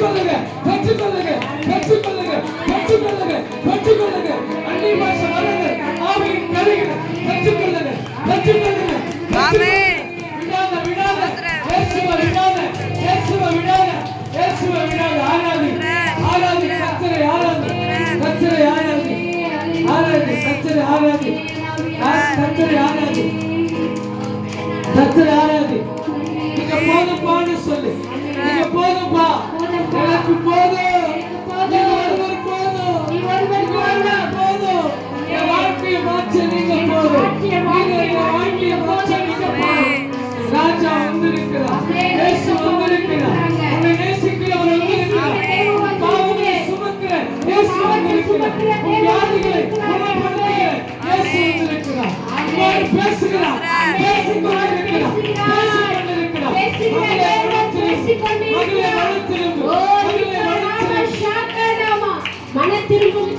பெற்றுக்கொள்ளுங்க பெற்றுக்கொள்ளுங்க பெற்றுக்கொள்ளுங்க பெற்றுக்கொள்ளுங்க பெற்றுக்கொள்ளுங்க அந்நிய பாஷை வரது ஆவியின் கருவிகளை பெற்றுக்கொள்ளுங்க பெற்றுக்கொள்ளுங்க ஆமென் விடாத விடாத இயேசுவை விடாத இயேசுவை விடாத இயேசுவை விடாத ஆராதி ஆராதி கர்த்தரை ஆராதி கர்த்தரை ஆராதி ஆராதி கர்த்தரை ஆராதி கர்த்தரை ஆராதி கர்த்தரை ஆராதி நீங்க போதும் பாடு சொல்லு நீங்க போதும் பா எனக்கு போதும் நீ ஒருவர் போதும் நீ ஒருவர் போதும் என் வாழ்க்கையை மாற்ற நீங்க போதும் நீங்க என் வாழ்க்கையை மாற்ற நீங்க போதும் ராஜா வந்திருக்கிறார் இயேசு வந்திருக்கிறார் உன்னை நேசிக்கிறவர் வந்திருக்கிறார் பாவங்களை சுமக்கிற இயேசு வந்திருக்கிறார் உன் வியாதிகளை குணப்படுத்துகிற இயேசு வந்திருக்கிறார் உன்னோடு பேசுகிறார் பேசிக்கொண்டிருக்கிறார் பேசிக்கொண்டிருக்கிறார் மகளே வளர்த்திருந்து மகளே வளர்த்திருந்து மனத்திரும்பும்